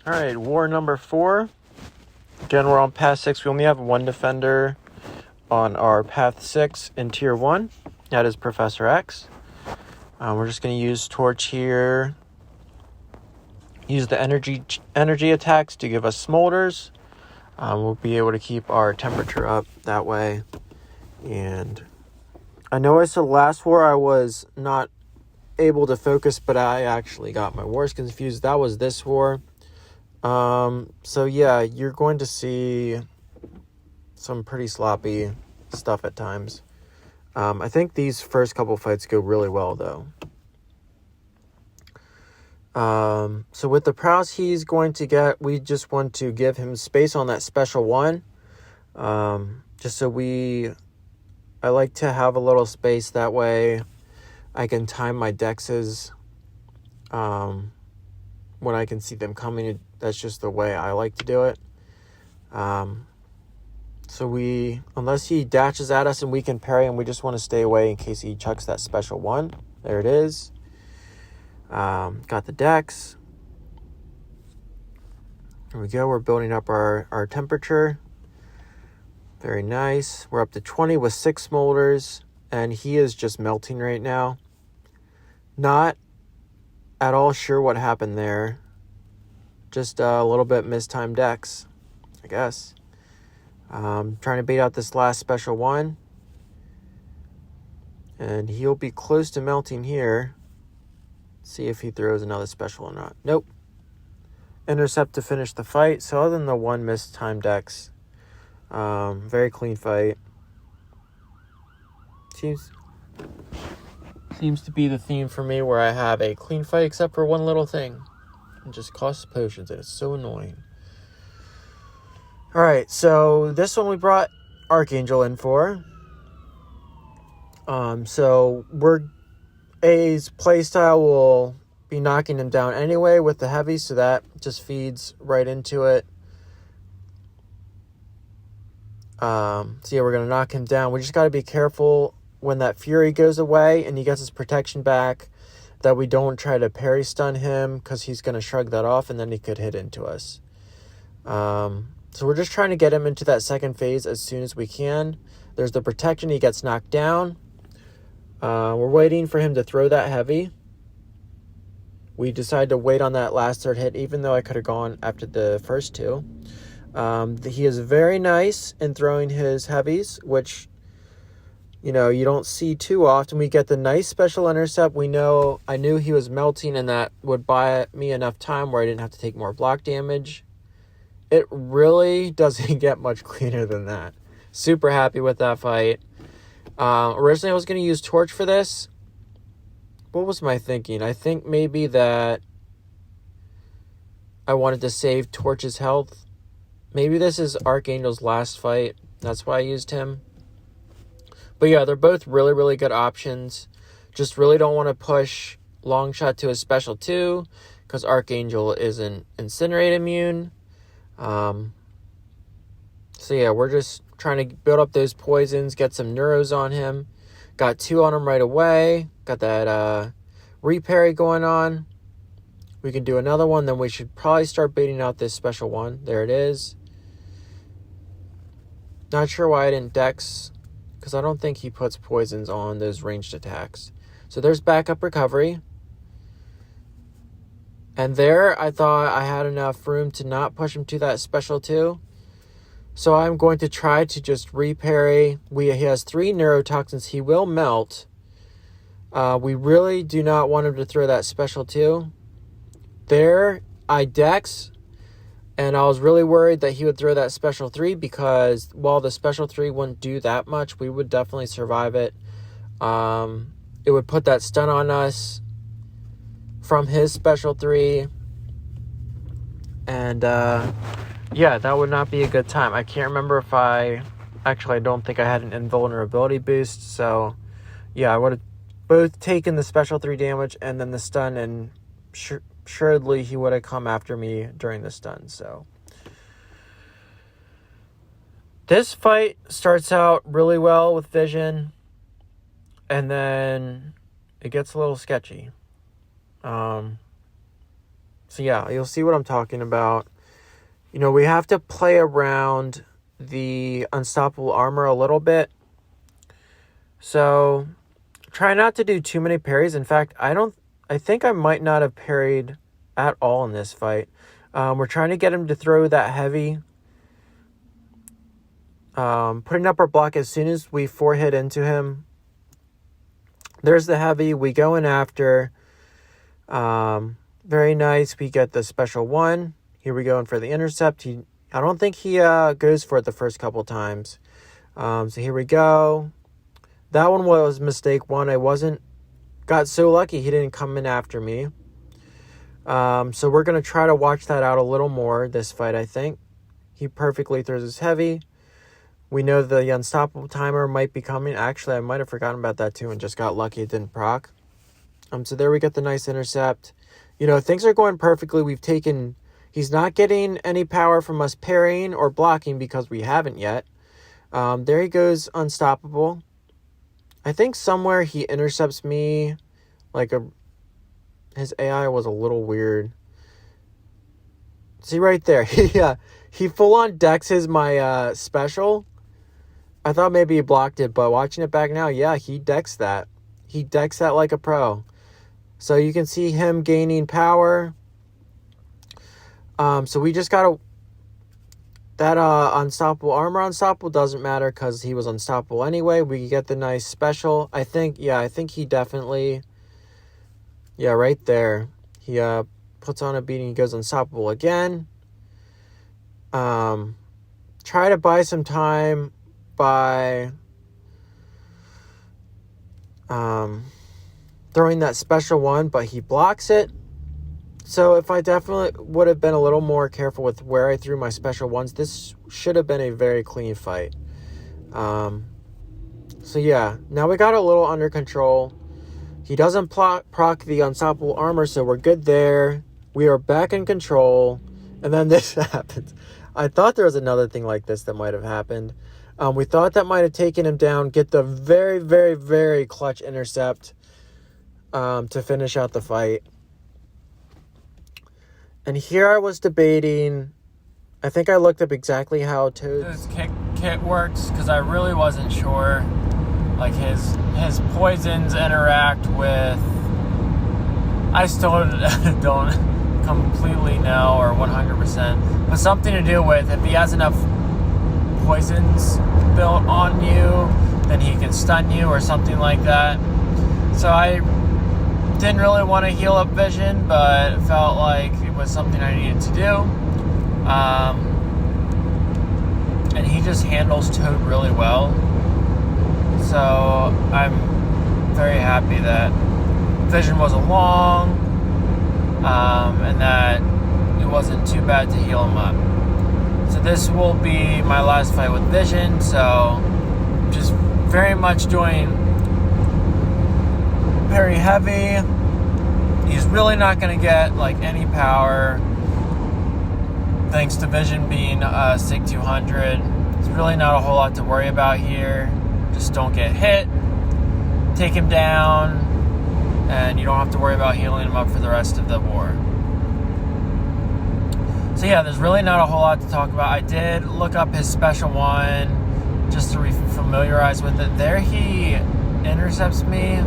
All right, war number 4. Again, we're on path 6. We only have one defender on our path 6 in tier 1. That is Professor X. We're just going to use Torch here. Use the energy attacks to give us smolders. We'll be able to keep our temperature up that way. And I know I said last war I was not able to focus, but I actually got my wars confused. That was this war. So yeah, you're going to see some pretty sloppy stuff at times. I think these first couple fights go really well though. So with the prowess he's going to get, we just want to give him space on that special 1. Just so I like to have a little space, that way I can time my dexes, when I can see them coming. That's just the way I like to do it. So unless he dashes at us and we can parry him, we just want to stay away in case he chucks that special 1. There it is. Got the dex. There we go. We're building up our temperature. Very nice. We're up to 20 with 6 smolders, and he is just melting right now. Not at all sure what happened there. Just a little bit mistimed dex, I guess. Trying to bait out this last special 1. And he'll be close to melting here. See if he throws another special or not. Nope. Intercept to finish the fight. So other than the 1 mistimed dex, very clean fight. Seems to be the theme for me, where I have a clean fight except for one little thing. It just costs potions, and it's so annoying. Alright, so this one we brought Archangel in for. So A's playstyle will be knocking him down anyway with the heavy, so that just feeds right into it. So yeah, we're going to knock him down. We just got to be careful when that Fury goes away and he gets his protection back, that we don't try to parry stun him, because he's going to shrug that off and then he could hit into us. So we're just trying to get him into that second phase as soon as we can. There's the protection, he gets knocked down. We're waiting for him to throw that heavy. We decided to wait on that last third hit, even though I could have gone after the first 2. He is very nice in throwing his heavies, which, you don't see too often. We get the nice special intercept. I knew he was melting, and that would buy me enough time where I didn't have to take more block damage. It really doesn't get much cleaner than that. Super happy with that fight. Originally I was going to use Torch for this. What was my thinking? I think maybe that I wanted to save Torch's health. Maybe this is Archangel's last fight. That's why I used him. But yeah, they're both really, really good options. Just really don't want to push Longshot to a special 2, because Archangel isn't Incinerate immune. So yeah, we're just trying to build up those poisons, get some neuros on him. Got 2 on him right away. Got that reparry going on. We can do another one, then we should probably start baiting out this special 1. There it is. Not sure why I didn't dex, because I don't think he puts poisons on those ranged attacks. So there's backup recovery. And there, I thought I had enough room to not push him to that special 2. So I'm going to try to just reparry. He has 3 neurotoxins. He will melt. We really do not want him to throw that special 2. There, I dex. And I was really worried that he would throw that special 3, because while the special 3 wouldn't do that much, we would definitely survive it. It would put that stun on us from his special 3. And yeah, that would not be a good time. I can't remember if I don't think I had an invulnerability boost. So yeah, I would have both taken the special 3 damage and then the stun, and assuredly he would have come after me during the stun. So this fight starts out really well with Vision, and then it gets a little sketchy. So yeah, you'll see what I'm talking about. You know, we have to play around the unstoppable armor a little bit. So try not to do too many parries. In fact, I think I might not have parried at all in this fight. We're trying to get him to throw that heavy. Putting up our block as soon as we 4-hit into him. There's the heavy. We go in after. Very nice. We get the special one. Here we go in for the intercept. I don't think he goes for it the first couple times. So here we go. That one was mistake one. Got so lucky he didn't come in after me. So we're going to try to watch that out a little more this fight, I think. He perfectly throws his heavy. We know the unstoppable timer might be coming. Actually, I might have forgotten about that too and just got lucky it didn't proc. So there we get the nice intercept. You know, things are going perfectly. He's not getting any power from us parrying or blocking because we haven't yet. There he goes, unstoppable. I think somewhere he intercepts me his AI was a little weird. See right there. He full on dexes my special. I thought maybe he blocked it, but watching it back now, yeah, he decks that. He decks that like a pro. So you can see him gaining power. So we just got that unstoppable armor. Unstoppable doesn't matter because he was unstoppable anyway. We get the nice special. I think he definitely, right there. He puts on a beating. He goes unstoppable again. Try to buy some time by throwing that special one, but he blocks it. So if I definitely would have been a little more careful with where I threw my special ones, this should have been a very clean fight. So yeah, now we got a little under control. He doesn't proc the unstoppable armor, so we're good there. We are back in control. And then this happens. I thought there was another thing like this that might have happened. We thought that might have taken him down, get the very, very, very clutch intercept to finish out the fight. And here I was debating. I think I looked up exactly how Toad's this kit works because I really wasn't sure. Like his poisons interact with. I still don't completely know or 100%, but something to do with if he has enough poisons built on you, then he can stun you or something like that. So I didn't really want to heal up Vision, but felt like it was something I needed to do. And he just handles Toad really well. So I'm very happy that Vision was along, and that it wasn't too bad to heal him up. So this will be my last fight with Vision, so just very much doing very heavy. He's really not going to get any power thanks to Vision being SIG 200. There's really not a whole lot to worry about here. Just don't get hit, take him down, and you don't have to worry about healing him up for the rest of the war. So yeah, there's really not a whole lot to talk about. I did look up his special one just to familiarize with it. There he intercepts me.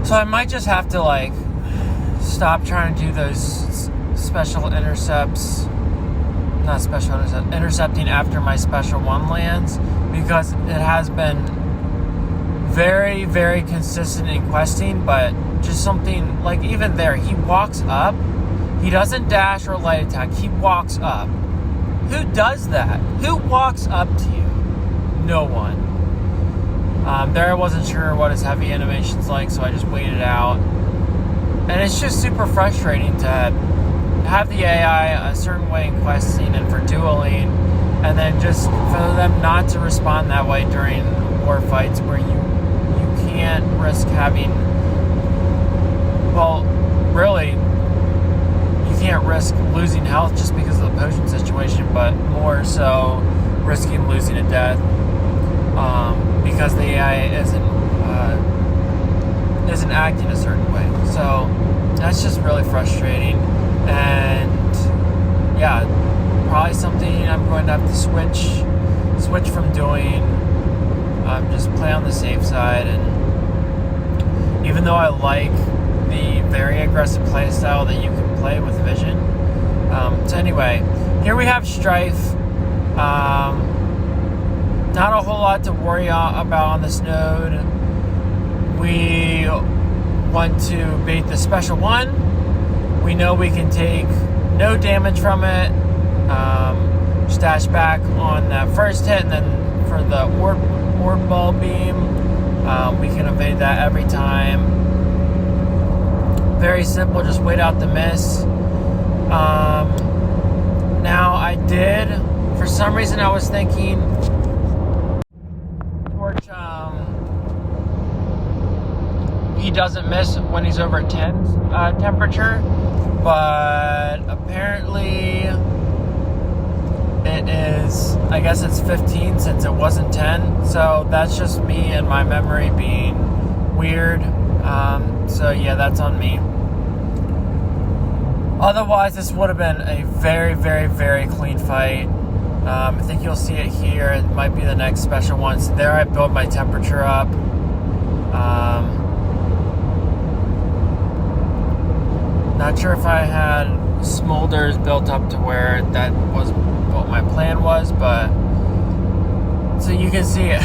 So I might just have to stop trying to do those special intercepts. Not special intercept, intercepting after my special one lands, because it has been very, very consistent in questing, but just something even there, he walks up. He doesn't dash or light attack. He walks up. Who does that? Who walks up to you? No one. There I wasn't sure what his heavy animation's like, so I just waited out. And it's just super frustrating to have the AI a certain way in questing and for dueling, and then just for them not to respond that way during war fights where you can't risk having, well, really, you can't risk losing health just because of the potion situation, but more so risking losing a death. Because the AI isn't acting a certain way. So that's just really frustrating. And yeah, probably something I'm going to have to switch from doing. Just play on the safe side. And even though I like the very aggressive play style that you can play with Vision. So anyway, here we have Strife. Not a whole lot to worry about on this node. We want to bait the special one. We know we can take no damage from it. Stash back on that first hit, and then for the orb ball beam, we can evade that every time. Very simple, just wait out the miss. Now I did, for some reason I was thinking Torch, he doesn't miss when he's over 10 temperature, but apparently it is, I guess it's 15 since it wasn't 10, so that's just me and my memory being weird. So yeah, that's on me. Otherwise, this would have been a very, very, very clean fight. I think you'll see it here. It might be the next special one. So there I built my temperature up. Not sure if I had smolders built up to where that was what my plan was, but so you can see it.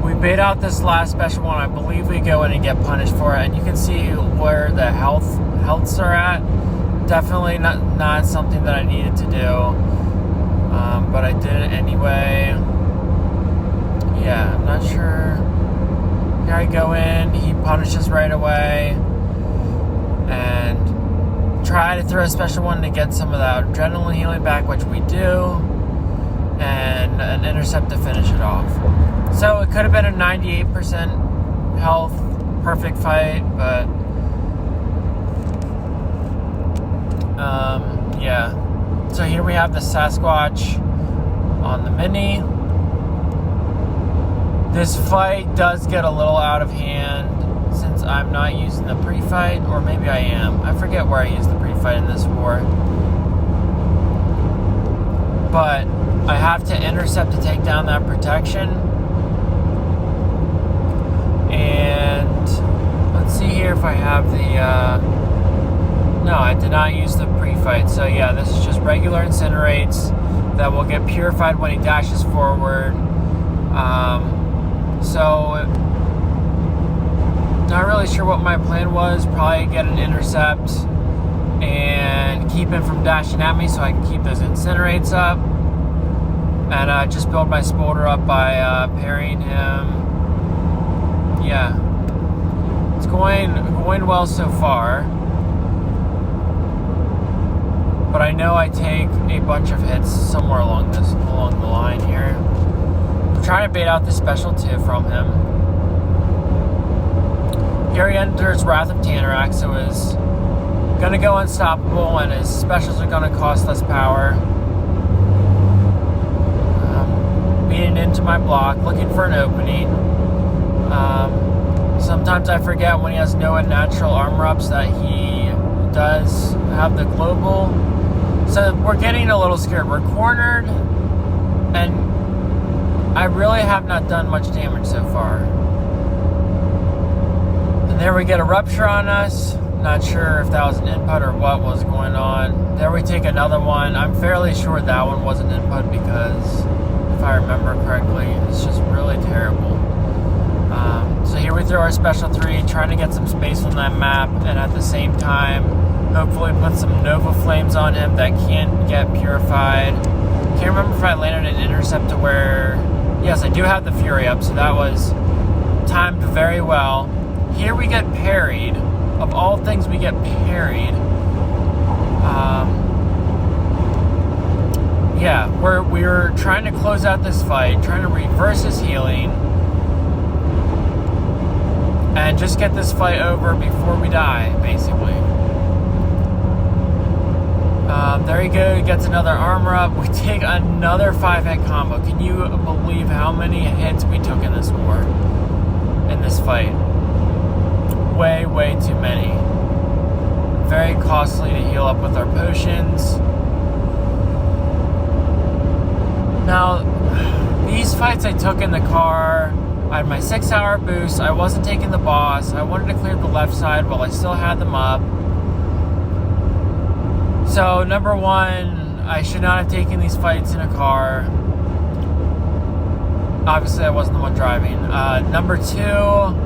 We bait out this last special one. I believe we go in and get punished for it, and you can see where the healths are at. Definitely not something that I needed to do, but I did it anyway. Yeah, I'm not sure. Here I go in, he punishes right away, and try to throw a special one to get some of that adrenaline healing back, which we do, and an intercept to finish it off. So it could have been a 98% health, perfect fight, but yeah. So here we have the Sasquatch on the Mini. This fight does get a little out of hand since I'm not using the pre-fight, or maybe I am. I forget where I used the pre-fight in this war. But I have to intercept to take down that protection. And let's see here if I have the... no, I did not use the pre-fight. So yeah, this is just regular incinerates that will get purified when he dashes forward. So not really sure what my plan was. Probably get an intercept and keep him from dashing at me so I can keep those incinerates up. And just build my smolder up by parrying him. Yeah. It's going well so far. But I know I take a bunch of hits somewhere along the line here. I'm trying to bait out the special 2 from him. Here he enters Wrath of Tanorak, so is gonna go unstoppable, and his specials are gonna cost less power. Beating into my block, looking for an opening. Sometimes I forget when he has no unnatural armor ups that he does have the global. So we're getting a little scared. We're cornered, and I really have not done much damage so far. And there we get a rupture on us. Not sure if that was an input or what was going on. There we take another one. I'm fairly sure that one was an input because, if I remember correctly, it's just really terrible. So here we throw our special 3, trying to get some space on that map, and at the same time, hopefully put some Nova Flames on him that can't get purified. Can't remember if I landed an intercept to where... Yes, I do have the Fury up, so that was timed very well. Here we get parried. Of all things, we get parried. Yeah, we're trying to close out this fight, trying to reverse his healing, and just get this fight over before we die, basically. There you go, he gets another armor up. We take another 5-hit combo. Can you believe how many hits we took in this war? In this fight? Way, way too many. very costly to heal up with our potions. Now, these fights I took in the car, I had my 6-hour boost, I wasn't taking the boss, I wanted to clear the left side while I still had them up. So, number one, I should not have taken these fights in a car. Obviously, I wasn't the one driving. Number two,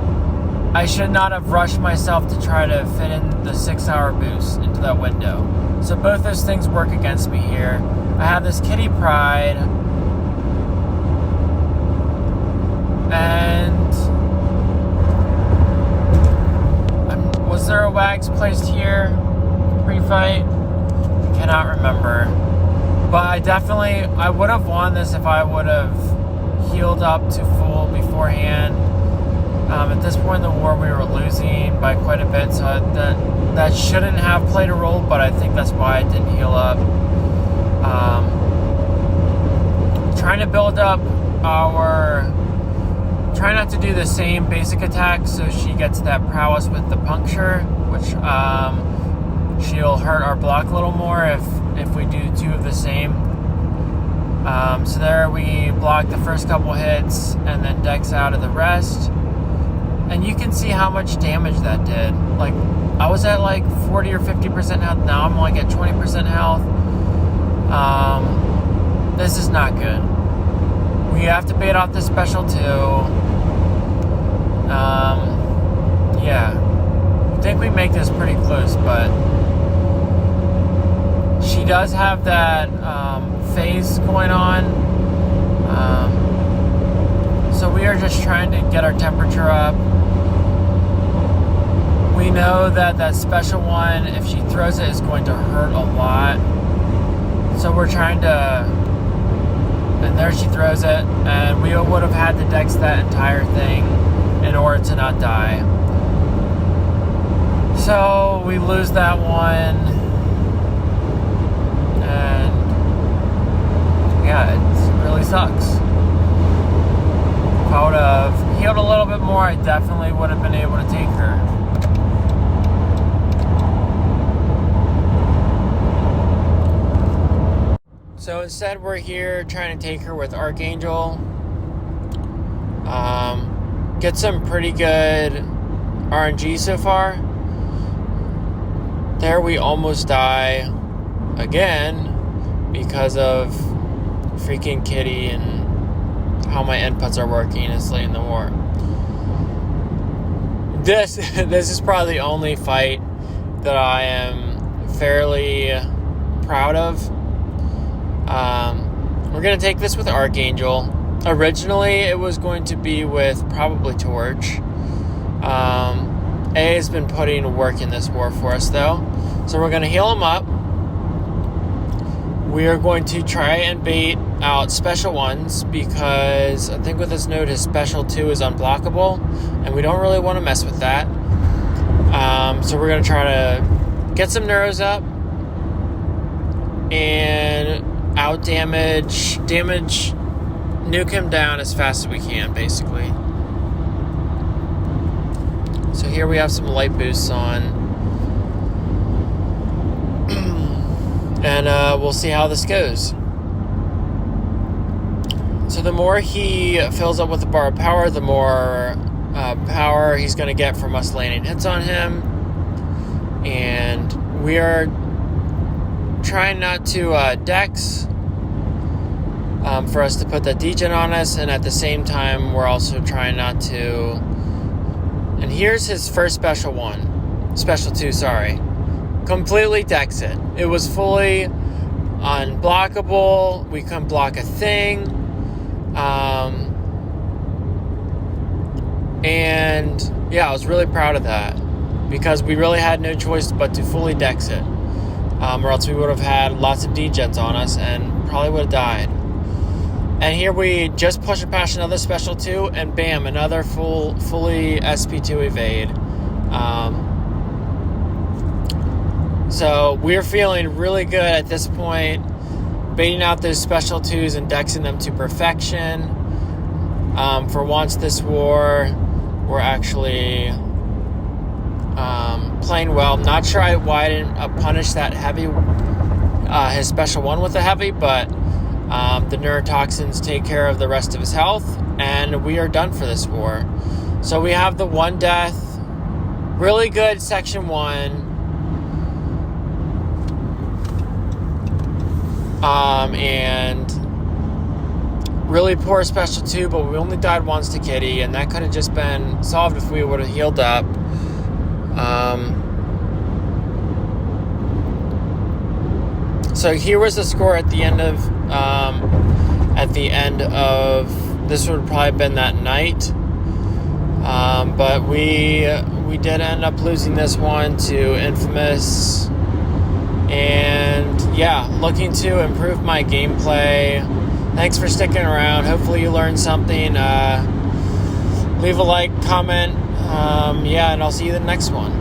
I should not have rushed myself to try to fit in the 6-hour boost into that window. So both those things work against me here. I have this kitty pride. And was there a Wags placed here pre-fight? Cannot remember. But I would have won this if I would have healed up to full beforehand. At this point in the war, we were losing by quite a bit, so that shouldn't have played a role, but I think that's why I didn't heal up. Trying to build up try not to do the same basic attack so she gets that prowess with the puncture, which she'll hurt our block a little more if we do two of the same. So there we blocked the first couple hits and then Dex out of the rest. And you can see how much damage that did. Like, I was at like 40 or 50% health. Now I'm like at 20% health. This is not good. We have to bait off the special too. Yeah. I think we make this pretty close, but she does have that phase going on. So we are just trying to get our temperature up. We know that special one, if she throws it, is going to hurt a lot. So we're trying to... And there she throws it. And we would have had to dex that entire thing in order to not die. So we lose that one. And... yeah, it really sucks. If I would have healed a little bit more, I definitely would have been able to take her. So instead, we're here trying to take her with Archangel. Get some pretty good RNG so far. There we almost die again because of freaking Kitty and how my inputs are working this late in the war. This is probably the only fight that I am fairly proud of. We're going to take this with Archangel. Originally, it was going to be with probably Torch. A has been putting work in this war for us, though. So we're going to heal him up. We are going to try and bait out special ones because I think with this node, his special 2 is unblockable, and we don't really want to mess with that. So we're going to try to get some neuros up and out damage, nuke him down as fast as we can, basically. So here we have some light boosts on. And we'll see how this goes. So the more he fills up with the bar of power, the more power he's going to get from us landing hits on him. And we are trying not to dex for us to put that degen on us, and at the same time we're also trying not to. And here's his first special 2, completely dex it. It was fully unblockable. We couldn't block a thing. And yeah, I was really proud of that because we really had no choice but to fully dex it. Or else we would have had lots of degens on us and probably would have died. And here we just push it past another special 2, and bam, another fully SP2 evade. So we're feeling really good at this point, baiting out those special 2s and dexing them to perfection. For once this war, we're actually playing well. Not sure why I didn't punish that heavy, his special one with the heavy, but the neurotoxins take care of the rest of his health, and we are done for this war. So we have the 1 death, really good section 1, and really poor special 2, but we only died once to Kitty, and that could have just been solved if we would have healed up. So here was the score at the end of this would have probably been that night, but we did end up losing this one to Infamous, and yeah, looking to improve my gameplay. Thanks for sticking around. Hopefully you learned something. Leave a like, comment, and I'll see you in the next one.